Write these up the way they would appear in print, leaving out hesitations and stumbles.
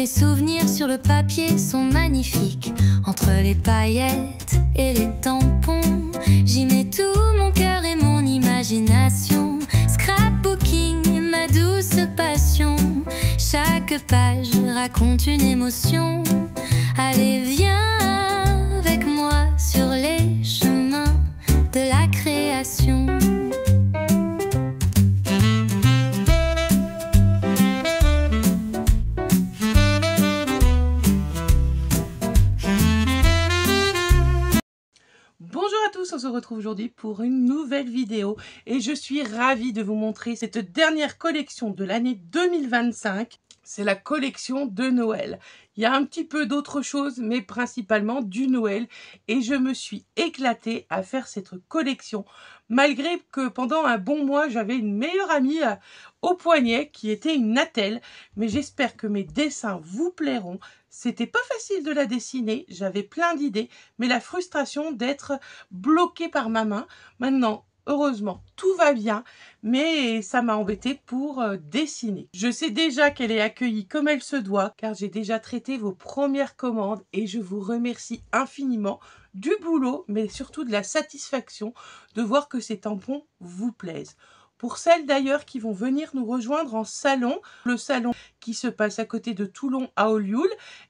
mes souvenirs sur le papier sont magnifiques. Entre les paillettes et les tampons, j'y mets tout mon cœur et mon imagination. Scrapbooking, ma douce passion. Chaque page raconte une émotion. Allez, viens avec moi sur les chemins de la création. Bonjour à tous, on se retrouve aujourd'hui pour une nouvelle vidéo et je suis ravie de vous montrer cette dernière collection de l'année 2025. C'est la collection de Noël. Il y a un petit peu d'autres choses, mais principalement du Noël. Et je me suis éclatée à faire cette collection, malgré que pendant un bon mois, j'avais une meilleure amie au poignet qui était une Natelle. Mais j'espère que mes dessins vous plairont. C'était pas facile de la dessiner, j'avais plein d'idées, mais la frustration d'être bloquée par ma main. Maintenant, heureusement, tout va bien, mais ça m'a embêtée pour dessiner. Je sais déjà qu'elle est accueillie comme elle se doit, car j'ai déjà traité vos premières commandes et je vous remercie infiniment du boulot, mais surtout de la satisfaction de voir que ces tampons vous plaisent. Pour celles d'ailleurs qui vont venir nous rejoindre en salon, le salon qui se passe à côté de Toulon à Olioul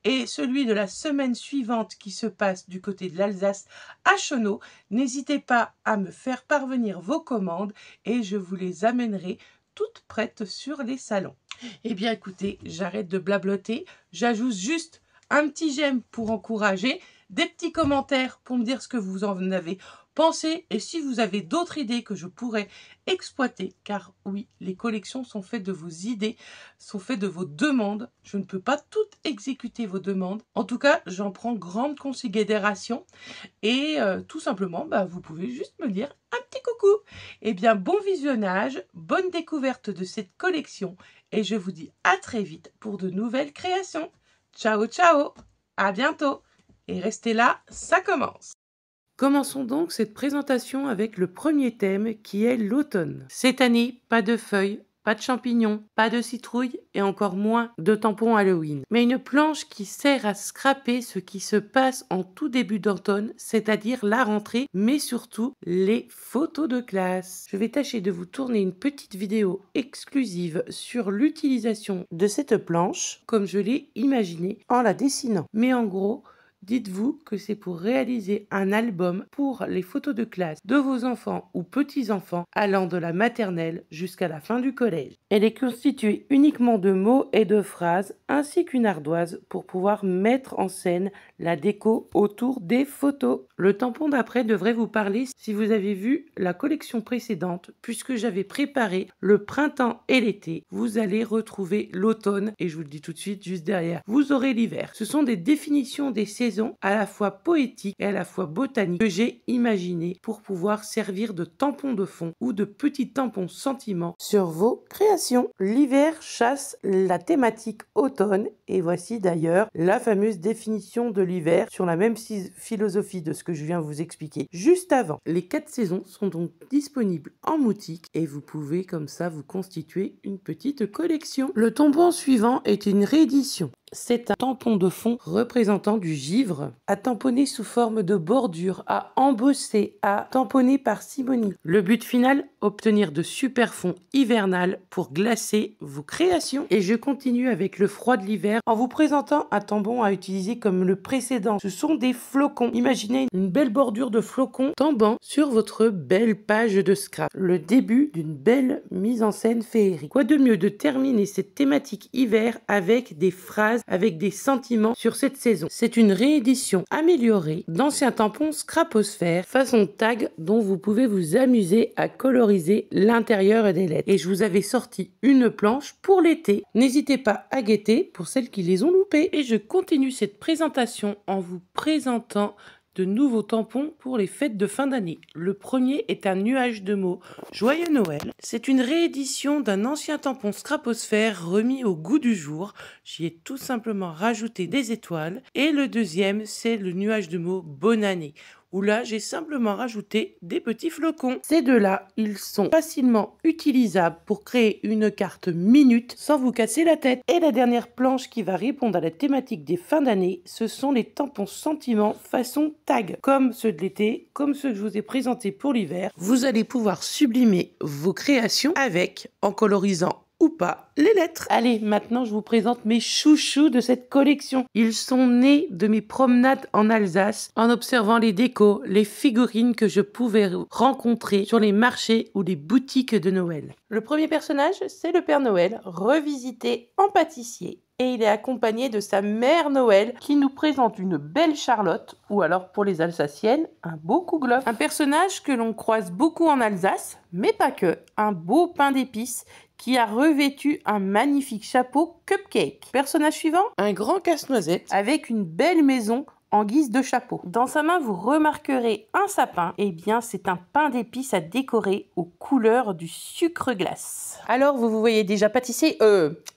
et celui de la semaine suivante qui se passe du côté de l'Alsace à Chenot, n'hésitez pas à me faire parvenir vos commandes et je vous les amènerai toutes prêtes sur les salons. Eh bien écoutez, j'arrête de blablater, j'ajoute juste un petit j'aime pour encourager, des petits commentaires pour me dire ce que vous en avez pensé et si vous avez d'autres idées que je pourrais exploiter, car oui, les collections sont faites de vos idées, sont faites de vos demandes. Je ne peux pas toutes exécuter vos demandes. En tout cas, j'en prends grande considération et tout simplement, vous pouvez juste me dire un petit coucou. Eh bien, bon visionnage, bonne découverte de cette collection et je vous dis à très vite pour de nouvelles créations. Ciao, ciao, à bientôt et restez là, ça commence. Commençons donc cette présentation avec le premier thème qui est l'automne. Cette année, pas de feuilles, pas de champignons, pas de citrouilles et encore moins de tampons Halloween. Mais une planche qui sert à scraper ce qui se passe en tout début d'automne, c'est-à-dire la rentrée, mais surtout les photos de classe. Je vais tâcher de vous tourner une petite vidéo exclusive sur l'utilisation de cette planche, comme je l'ai imaginé en la dessinant. Mais en gros, dites-vous que c'est pour réaliser un album pour les photos de classe de vos enfants ou petits-enfants allant de la maternelle jusqu'à la fin du collège. Elle est constituée uniquement de mots et de phrases ainsi qu'une ardoise pour pouvoir mettre en scène la déco autour des photos. Le tampon d'après devrait vous parler si vous avez vu la collection précédente puisque j'avais préparé le printemps et l'été. Vous allez retrouver l'automne et je vous le dis tout de suite juste derrière. Vous aurez l'hiver. Ce sont des définitions des saisons à la fois poétique et à la fois botanique que j'ai imaginé pour pouvoir servir de tampon de fond ou de petits tampons sentiments sur vos créations. L'hiver chasse la thématique automne et voici d'ailleurs la fameuse définition de l'hiver sur la même philosophie de ce que je viens de vous expliquer juste avant. Les 4 saisons sont donc disponibles en boutique et vous pouvez comme ça vous constituer une petite collection. Le tampon suivant est une réédition. C'est un tampon de fond représentant du givre, à tamponner sous forme de bordure, à embosser, à tamponner par simonie. Le but final, obtenir de super fonds hivernal pour glacer vos créations. Et je continue avec le froid de l'hiver en vous présentant un tampon à utiliser comme le précédent. Ce sont des flocons. Imaginez une belle bordure de flocons tombant sur votre belle page de scrap. Le début d'une belle mise en scène féerique. Quoi de mieux de terminer cette thématique hiver avec des phrases, avec des sentiments sur cette saison. C'est une réédition améliorée d'anciens tampons Scraposphère façon tag dont vous pouvez vous amuser à coloriser l'intérieur des lettres. Et je vous avais sorti une planche pour l'été. N'hésitez pas à guetter pour celles qui les ont loupées. Et je continue cette présentation en vous présentant de nouveaux tampons pour les fêtes de fin d'année. Le premier est un nuage de mots Joyeux Noël. C'est une réédition d'un ancien tampon Scraposphère remis au goût du jour. J'y ai tout simplement rajouté des étoiles. Et le deuxième, c'est le nuage de mots Bonne année. où là, j'ai simplement rajouté des petits flocons. Ces deux-là, ils sont facilement utilisables pour créer une carte minute sans vous casser la tête. Et la dernière planche qui va répondre à la thématique des fins d'année, ce sont les tampons sentiments façon tag, comme ceux de l'été, comme ceux que je vous ai présentés pour l'hiver. Vous allez pouvoir sublimer vos créations avec, en colorisant ou pas, les lettres. Allez, maintenant je vous présente mes chouchous de cette collection. Ils sont nés de mes promenades en Alsace, en observant les décos, les figurines que je pouvais rencontrer sur les marchés ou les boutiques de Noël. Le premier personnage, c'est le Père Noël, revisité en pâtissier. Et il est accompagné de sa mère Noël qui nous présente une belle Charlotte, ou alors pour les Alsaciennes, un beau Kouglof. Un personnage que l'on croise beaucoup en Alsace, mais pas que, un beau pain d'épices qui a revêtu un magnifique chapeau cupcake. Personnage suivant, un grand casse-noisette avec une belle maison en guise de chapeau. Dans sa main, vous remarquerez un sapin. Eh bien, c'est un pain d'épices à décorer aux couleurs du sucre glace. Alors, vous voyez déjà pâtissier,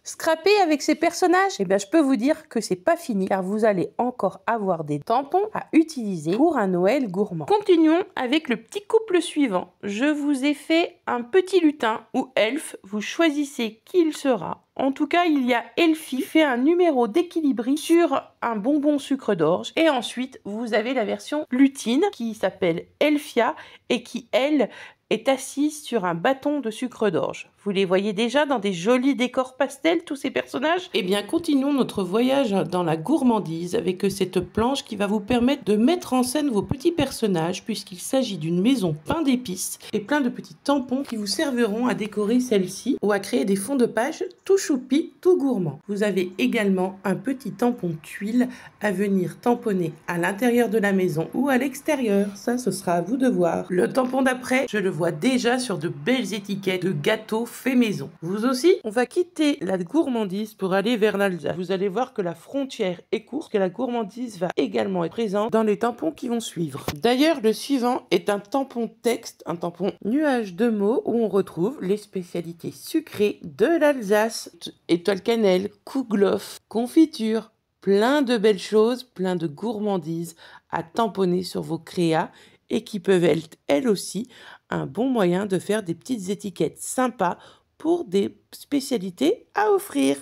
scraper avec ces personnages? Eh bien, je peux vous dire que c'est pas fini, car vous allez encore avoir des tampons à utiliser pour un Noël gourmand. Continuons avec le petit couple suivant. Je vous ai fait un petit lutin ou elfe. Vous choisissez qui il sera. En tout cas, il y a Elfie qui fait un numéro d'équilibre sur un bonbon sucre d'orge. Et ensuite, vous avez la version lutine qui s'appelle Elfia et qui, elle, est assise sur un bâton de sucre d'orge. Vous les voyez déjà dans des jolis décors pastels, tous ces personnages? Eh bien, continuons notre voyage dans la gourmandise avec cette planche qui va vous permettre de mettre en scène vos petits personnages, puisqu'il s'agit d'une maison pain d'épices et plein de petits tampons qui vous serviront à décorer celle-ci ou à créer des fonds de page tout choupi, tout gourmand. Vous avez également un petit tampon tuile à venir tamponner à l'intérieur de la maison ou à l'extérieur. Ça, ce sera à vous de voir. Le tampon d'après, je le vois déjà sur de belles étiquettes de gâteaux fait maison. Vous aussi? On va quitter la gourmandise pour aller vers l'Alsace. Vous allez voir que la frontière est courte, que la gourmandise va également être présente dans les tampons qui vont suivre. D'ailleurs, le suivant est un tampon texte, un tampon nuage de mots où on retrouve les spécialités sucrées de l'Alsace. Étoile cannelle, kouglof, confiture, plein de belles choses, plein de gourmandises à tamponner sur vos créas et qui peuvent être, elles aussi, un bon moyen de faire des petites étiquettes sympas pour des spécialités à offrir.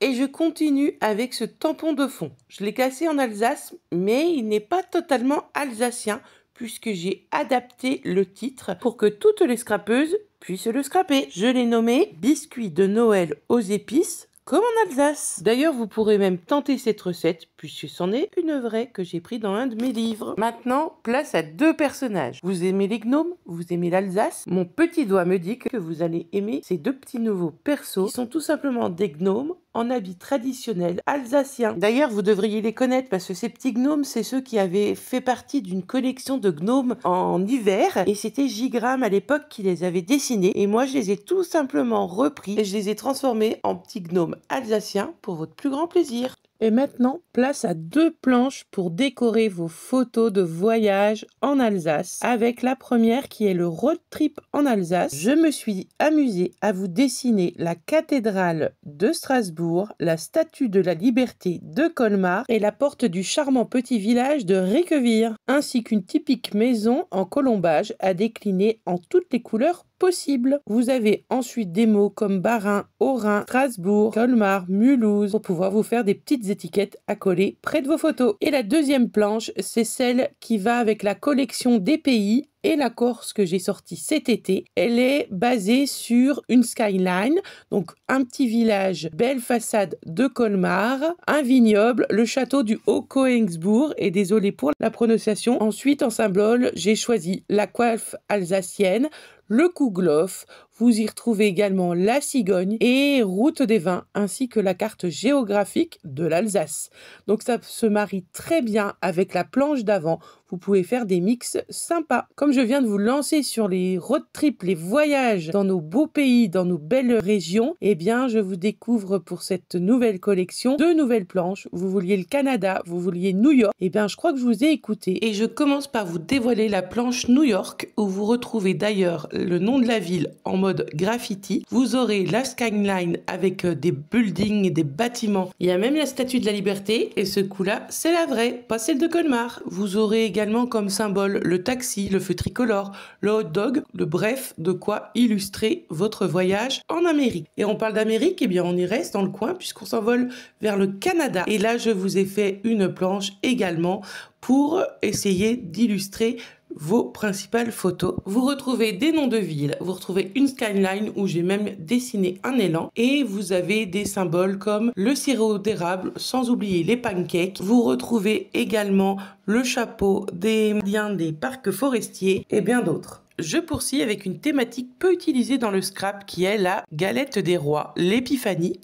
Et je continue avec ce tampon de fond. Je l'ai cassé en Alsace, mais il n'est pas totalement alsacien puisque j'ai adapté le titre pour que toutes les scrapeuses puissent le scraper. Je l'ai nommé « Biscuit de Noël aux épices ». Comme en Alsace. D'ailleurs, vous pourrez même tenter cette recette, puisque c'en est une vraie que j'ai pris dans un de mes livres. Maintenant, place à deux personnages. Vous aimez les gnomes? Vous aimez l'Alsace? Mon petit doigt me dit que vous allez aimer ces deux petits nouveaux persos, qui sont tout simplement des gnomes en habit traditionnel alsacien. D'ailleurs, vous devriez les connaître parce que ces petits gnomes, c'est ceux qui avaient fait partie d'une collection de gnomes en hiver et c'était J-Gram à l'époque qui les avait dessinés et moi je les ai tout simplement repris et je les ai transformés en petits gnomes alsaciens pour votre plus grand plaisir. Et maintenant, place à deux planches pour décorer vos photos de voyage en Alsace. Avec la première qui est le road trip en Alsace. Je me suis amusée à vous dessiner la cathédrale de Strasbourg, la statue de la liberté de Colmar et la porte du charmant petit village de Réquewihr, ainsi qu'une typique maison en colombage à décliner en toutes les couleurs possible. Vous avez ensuite des mots comme Bas-Rhin, Haut-Rhin, Strasbourg, Colmar, Mulhouse pour pouvoir vous faire des petites étiquettes à coller près de vos photos. Et la deuxième planche, c'est celle qui va avec la collection des pays et la Corse que j'ai sortie cet été. Elle est basée sur une skyline, donc un petit village, belle façade de Colmar, un vignoble, le château du Haut-Koenigsbourg, et désolé pour la prononciation. Ensuite, en symbole, j'ai choisi la coiffe alsacienne, le kouglof, vous y retrouvez également la cigogne et route des vins, ainsi que la carte géographique de l'Alsace. Donc ça se marie très bien avec la planche d'avant. Vous pouvez faire des mix sympas. Comme je viens de vous lancer sur les road trips, les voyages dans nos beaux pays, dans nos belles régions, eh bien je vous découvre pour cette nouvelle collection deux nouvelles planches. Vous vouliez le Canada, vous vouliez New York, eh bien je crois que je vous ai écouté. Et je commence par vous dévoiler la planche New York, où vous retrouvez d'ailleurs le nom de la ville en mode mode graffiti. Vous aurez la skyline avec des buildings et des bâtiments. Il y a même la statue de la liberté et ce coup-là, c'est la vraie, pas celle de Colmar. Vous aurez également comme symbole le taxi, le feu tricolore, le hot dog, bref, de quoi illustrer votre voyage en Amérique. Et on parle d'Amérique, eh bien on y reste dans le coin puisqu'on s'envole vers le Canada. Et là, je vous ai fait une planche également pour essayer d'illustrer vos principales photos. Vous retrouvez des noms de villes, vous retrouvez une skyline où j'ai même dessiné un élan et vous avez des symboles comme le sirop d'érable, sans oublier les pancakes. Vous retrouvez également le chapeau des liens des parcs forestiers et bien d'autres. Je poursuis avec une thématique peu utilisée dans le scrap qui est la galette des rois, l'épiphanie.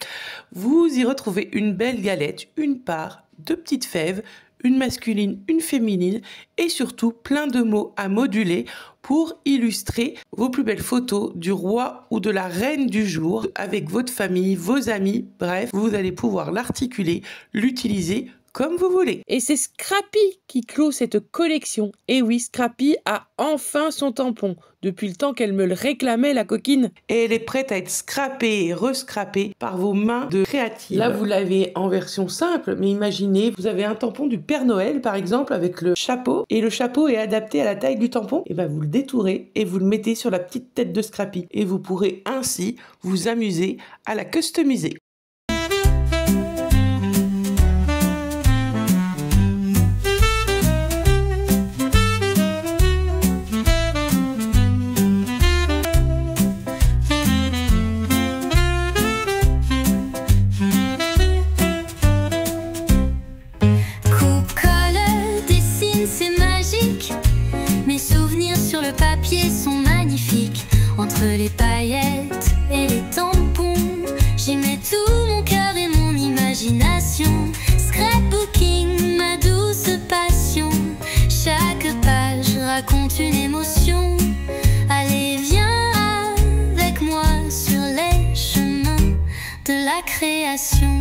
Vous y retrouvez une belle galette, une part, 2 petites fèves, une masculine, une féminine et surtout plein de mots à moduler pour illustrer vos plus belles photos du roi ou de la reine du jour avec votre famille, vos amis, bref, vous allez pouvoir l'articuler, l'utiliser comme vous voulez. Et c'est Scrappy qui clôt cette collection. Et oui, Scrappy a enfin son tampon. Depuis le temps qu'elle me le réclamait, la coquine. Et elle est prête à être scrappée et rescrappée par vos mains de créatives. Là, vous l'avez en version simple, mais imaginez, vous avez un tampon du Père Noël, par exemple, avec le chapeau. Et le chapeau est adapté à la taille du tampon. Et bien, vous le détourez et vous le mettez sur la petite tête de Scrappy. Et vous pourrez ainsi vous amuser à la customiser. Entre les paillettes et les tampons, j'y mets tout mon cœur et mon imagination. Scrapbooking, ma douce passion. Chaque page raconte une émotion. Allez, viens avec moi sur les chemins de la création.